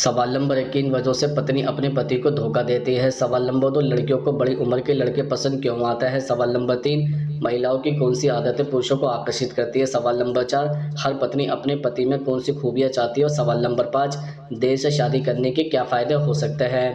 सवाल नंबर 1, किन वजहों से पत्नी अपने पति को धोखा देती है। सवाल नंबर 2, लड़कियों को बड़ी उम्र के लड़के पसंद क्यों आता है। सवाल नंबर 3, महिलाओं की कौन सी आदतें पुरुषों को आकर्षित करती है। सवाल नंबर 4, हर पत्नी अपने पति में कौन सी खूबियां चाहती है। और सवाल नंबर 5, देर से शादी करने के क्या फायदे हो सकते हैं।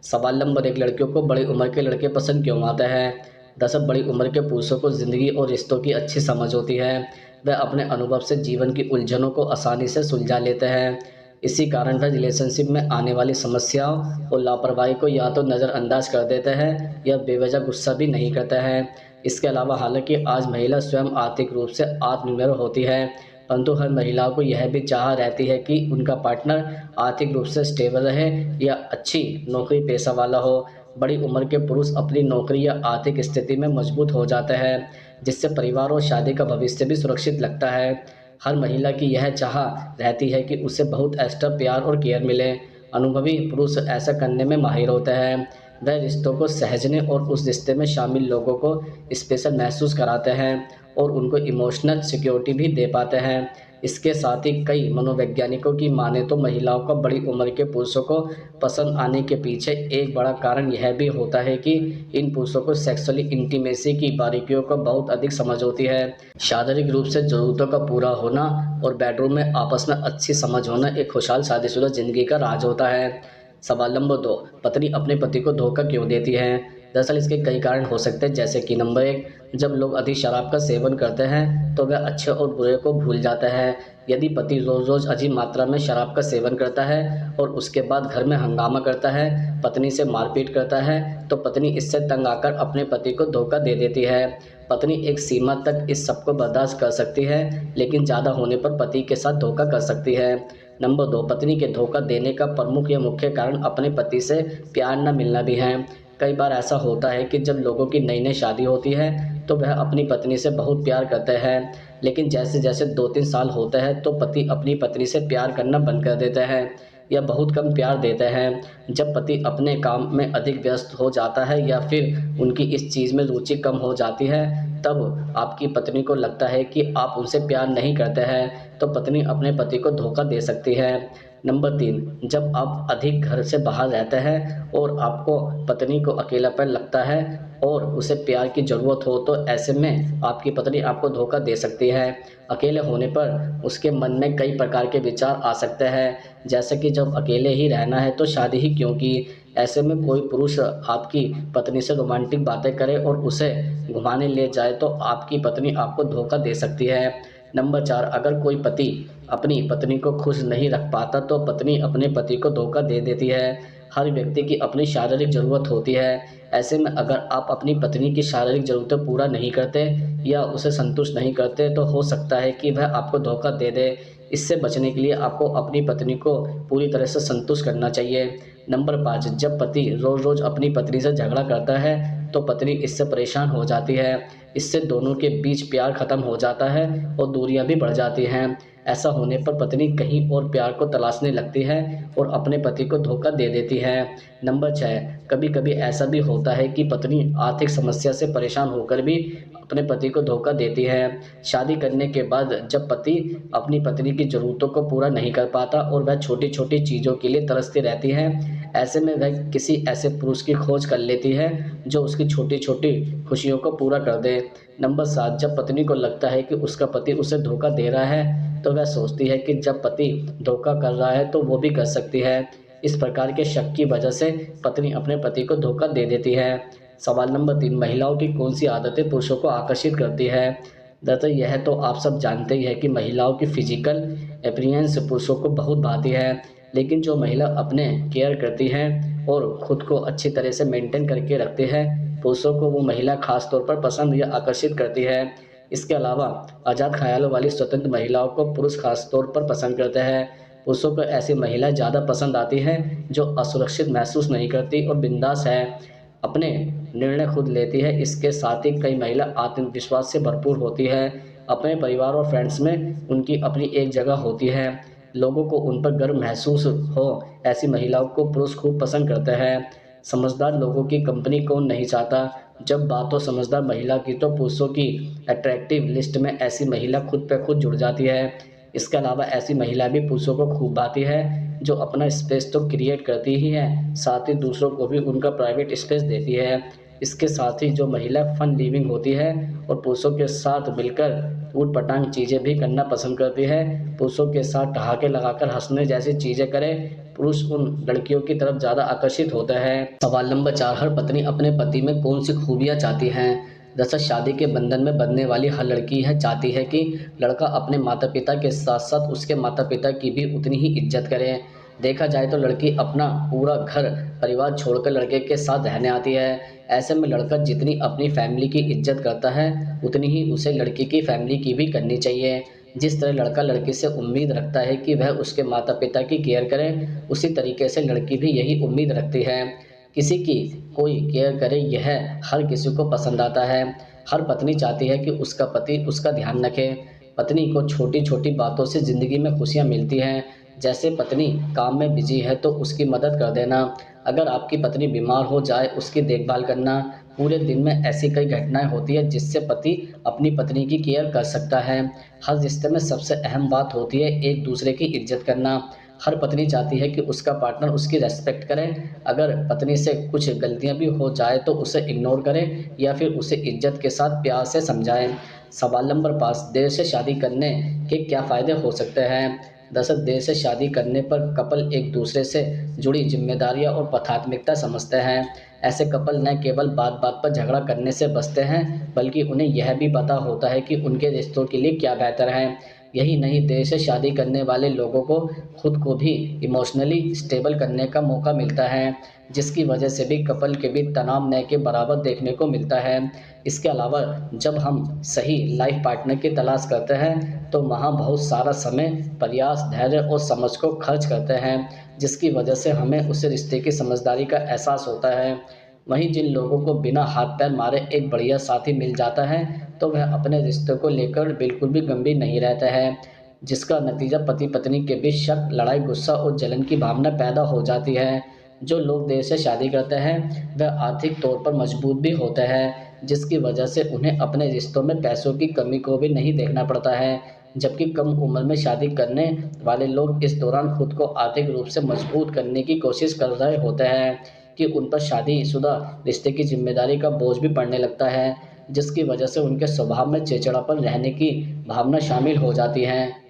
सवाल नंबर 1, लड़कियों को बड़ी उम्र के लड़के पसंद क्यों आते हैं। दरअसल बड़ी उम्र के पुरुषों को जिंदगी और रिश्तों की अच्छी समझ होती है। वह अपने अनुभव से जीवन की उलझनों को आसानी से सुलझा लेते हैं। इसी कारण वह रिलेशनशिप में आने वाली समस्याओं और लापरवाही को या तो नज़रअंदाज कर देते हैं या बेवजह गुस्सा भी नहीं करते हैं। इसके अलावा हालांकि आज महिला स्वयं आर्थिक रूप से आत्मनिर्भर होती है, परंतु हर महिला को यह भी चाह रहती है कि उनका पार्टनर आर्थिक रूप से स्टेबल रहे या अच्छी नौकरी पेशा वाला हो। बड़ी उम्र के पुरुष अपनी नौकरी या आर्थिक स्थिति में मजबूत हो जाते हैं, जिससे परिवार और शादी का भविष्य भी सुरक्षित लगता है। हर महिला की यह चाह रहती है कि उसे बहुत एक्स्ट्रा प्यार और केयर मिले। अनुभवी पुरुष ऐसा करने में माहिर होते हैं। वह रिश्तों को सहेजने और उस रिश्ते में शामिल लोगों को स्पेशल महसूस कराते हैं और उनको इमोशनल सिक्योरिटी भी दे पाते हैं। इसके साथ ही कई मनोवैज्ञानिकों की माने तो महिलाओं को बड़ी उम्र के पुरुषों को पसंद आने के पीछे एक बड़ा कारण यह भी होता है कि इन पुरुषों को सेक्सुअली इंटीमेसी की बारीकियों को बहुत अधिक समझ होती है। शारीरिक रूप से ज़रूरतों का पूरा होना और बेडरूम में आपस में अच्छी समझ होना एक खुशहाल शादीशुदा ज़िंदगी का राज होता है। सवाल नंबर 2, पत्नी अपने पति को धोखा क्यों देती है। दरअसल इसके कई कारण हो सकते हैं, जैसे कि नंबर 1, जब लोग अधिक शराब का सेवन करते हैं तो वह अच्छे और बुरे को भूल जाता है। यदि पति रोज़ रोज़ अधिक मात्रा में शराब का सेवन करता है और उसके बाद घर में हंगामा करता है, पत्नी से मारपीट करता है, तो पत्नी इससे तंग आकर अपने पति को धोखा दे देती है। पत्नी एक सीमा तक इस सब को बर्दाश्त कर सकती है, लेकिन ज़्यादा होने पर पति के साथ धोखा कर सकती है। नंबर 2, पत्नी के धोखा देने का प्रमुख या मुख्य कारण अपने पति से प्यार न मिलना भी है। कई बार ऐसा होता है कि जब लोगों की नई नई शादी होती है तो वह अपनी पत्नी से बहुत प्यार करते हैं, लेकिन जैसे जैसे 2-3 साल होते हैं तो पति अपनी पत्नी से प्यार करना बंद कर देते हैं या बहुत कम प्यार देते हैं। जब पति अपने काम में अधिक व्यस्त हो जाता है या फिर उनकी इस चीज़ में रुचि कम हो जाती है, तब आपकी पत्नी को लगता है कि आप उनसे प्यार नहीं करते हैं, तो पत्नी अपने पति को धोखा दे सकती है। नंबर 3, जब आप अधिक घर से बाहर रहते हैं और आपको पत्नी को अकेलापन लगता है और उसे प्यार की ज़रूरत हो, तो ऐसे में आपकी पत्नी आपको धोखा दे सकती है। अकेले होने पर उसके मन में कई प्रकार के विचार आ सकते हैं, जैसे कि जब अकेले ही रहना है तो शादी ही क्यों की। ऐसे में कोई पुरुष आपकी पत्नी से रोमांटिक बातें करे और उसे घुमाने ले जाए तो आपकी पत्नी आपको धोखा दे सकती है। नंबर 4, अगर कोई पति अपनी पत्नी को खुश नहीं रख पाता तो पत्नी अपने पति को धोखा दे देती है। हर व्यक्ति की अपनी शारीरिक ज़रूरत होती है। ऐसे में अगर आप अपनी पत्नी की शारीरिक ज़रूरतें पूरा नहीं करते या उसे संतुष्ट नहीं करते तो हो सकता है कि वह आपको धोखा दे दे। इससे बचने के लिए आपको अपनी पत्नी को पूरी तरह से संतुष्ट करना चाहिए। नंबर 5, जब पति रोज़-रोज़ अपनी पत्नी से झगड़ा करता है तो पत्नी इससे परेशान हो जाती है। इससे दोनों के बीच प्यार खत्म हो जाता है और दूरियां भी बढ़ जाती हैं। ऐसा होने पर पत्नी कहीं और प्यार को तलाशने लगती है और अपने पति को धोखा दे देती है। नंबर 6, कभी-कभी ऐसा भी होता है कि पत्नी आर्थिक समस्या से परेशान होकर भी अपने पति को धोखा देती है। शादी करने के बाद जब पति अपनी पत्नी की ज़रूरतों को पूरा नहीं कर पाता और वह छोटी-छोटी चीज़ों के लिए तरसती रहती है, ऐसे में वह किसी ऐसे पुरुष की खोज कर लेती है जो उसकी छोटी-छोटी खुशियों को पूरा कर दे। नंबर 7, जब पत्नी को लगता है कि उसका पति उसे धोखा दे रहा है, तो वह सोचती है कि जब पति धोखा कर रहा है तो वो भी कर सकती है। इस प्रकार के शक की वजह से पत्नी अपने पति को धोखा दे देती है। सवाल नंबर 3, महिलाओं की कौन सी आदतें पुरुषों को आकर्षित करती है। दरअसल यह तो आप सब जानते ही हैं कि महिलाओं की फिजिकल अपीयरेंस पुरुषों को बहुत भाती है, लेकिन जो महिला अपने केयर करती है और खुद को अच्छी तरह से मेंटेन करके रखती है, पुरुषों को वो महिला खास तौर पर पसंद या आकर्षित करती है। इसके अलावा आज़ाद ख्यालों वाली स्वतंत्र महिलाओं को पुरुष खास तौर पर पसंद करते हैं। पुरुषों को ऐसी महिला ज़्यादा पसंद आती हैं जो असुरक्षित महसूस नहीं करती और बिंदास है, अपने निर्णय खुद लेती है। इसके साथ ही कई महिला आत्मविश्वास से भरपूर होती है, अपने परिवार और फ्रेंड्स में उनकी अपनी एक जगह होती है, लोगों को उन पर गर्व महसूस हो, ऐसी महिलाओं को पुरुष खूब पसंद करते हैं। समझदार लोगों की कंपनी कौन नहीं चाहता। जब बात हो समझदार महिला की तो पुरुषों की अट्रैक्टिव लिस्ट में ऐसी महिला खुद पे खुद जुड़ जाती है। इसके अलावा ऐसी महिला भी पुरुषों को खूब भाती है, जो अपना स्पेस तो क्रिएट करती ही है, साथ ही दूसरों को भी उनका प्राइवेट स्पेस देती है। इसके साथ ही जो महिला फन लिविंग होती है और पुरुषों के साथ मिलकर ऊट-पटांग चीज़ें भी करना पसंद करती है, पुरुषों के साथ ठहाके लगाकर हँसने जैसी चीज़ें करे, पुरुष उन लड़कियों की तरफ ज़्यादा आकर्षित होता है। सवाल नंबर 4, हर पत्नी अपने पति में कौन-सी खूबियाँ चाहती हैं? दरअसल शादी के बंधन में बंधने वाली हर लड़की यह चाहती है कि लड़का अपने माता-पिता के साथ-साथ उसके माता-पिता की भी उतनी ही इज़्ज़त करे। देखा जाए तो लड़की अपना पूरा घर परिवार छोड़कर लड़के के साथ रहने आती है। ऐसे में लड़का जितनी अपनी फैमिली की इज़्ज़त करता है, उतनी ही उसे लड़की की फैमिली की भी करनी चाहिए। जिस तरह लड़का लड़की से उम्मीद रखता है कि वह उसके माता-पिता की केयर करे, उसी तरीके से लड़की भी यही उम्मीद रखती है। किसी की कोई केयर करे, यह हर किसी को पसंद आता है। हर पत्नी चाहती है कि उसका पति उसका ध्यान रखे। पत्नी को छोटी-छोटी बातों से ज़िंदगी में खुशियाँ मिलती हैं। जैसे पत्नी काम में बिज़ी है तो उसकी मदद कर देना। अगर आपकी पत्नी बीमार हो जाए, उसकी देखभाल करना। पूरे दिन में ऐसी कई घटनाएँ होती हैं जिससे पति अपनी पत्नी की केयर कर सकता है। हर रिश्ते में सबसे अहम बात होती है एक-दूसरे की इज़्ज़त करना। हर पत्नी चाहती है कि उसका पार्टनर उसकी रिस्पेक्ट करे। अगर पत्नी से कुछ गलतियाँ भी हो जाए तो उसे इग्नोर करे या फिर उसे इज़्ज़त के साथ प्यार से समझाएँ। सवाल नंबर 5, देर से शादी करने के क्या फ़ायदे हो सकते हैं? दरअसल देर से शादी करने पर कपल एक दूसरे से जुड़ी जिम्मेदारियां और प्राथमिकता समझते हैं। ऐसे कपल न केवल बात-बात पर झगड़ा करने से बचते हैं, बल्कि उन्हें यह भी पता होता है कि उनके रिश्तों के लिए क्या बेहतर है। यही नहीं, देर से शादी करने वाले लोगों को खुद को भी इमोशनली स्टेबल करने का मौका मिलता है, जिसकी वजह से भी कपल के बीच तनाव न के बराबर देखने को मिलता है। इसके अलावा जब हम सही लाइफ पार्टनर की तलाश करते हैं, तो वहाँ बहुत सारा समय, प्रयास, धैर्य और समझ को खर्च करते हैं, जिसकी वजह से हमें उस रिश्ते की समझदारी का एहसास होता है। वहीं जिन लोगों को बिना हाथ-पैर मारे एक बढ़िया साथी मिल जाता है, तो वह अपने रिश्ते को लेकर बिल्कुल भी गंभीर नहीं रहते हैं, जिसका नतीजा पति-पत्नी के बीच शक, लड़ाई, गुस्सा और जलन की भावना पैदा हो जाती है। जो लोग देर से शादी करते हैं, वह आर्थिक तौर पर मजबूत भी होते हैं, जिसकी वजह से उन्हें अपने रिश्तों में पैसों की कमी को भी नहीं देखना पड़ता है। जबकि कम उम्र में शादी करने वाले लोग इस दौरान खुद को आर्थिक रूप से मजबूत करने की कोशिश कर रहे होते हैं कि उन पर शादीशुदा रिश्ते की जिम्मेदारी का बोझ भी पड़ने लगता है, जिसकी वजह से उनके स्वभाव में चिड़चिड़ापन रहने की भावना शामिल हो जाती है।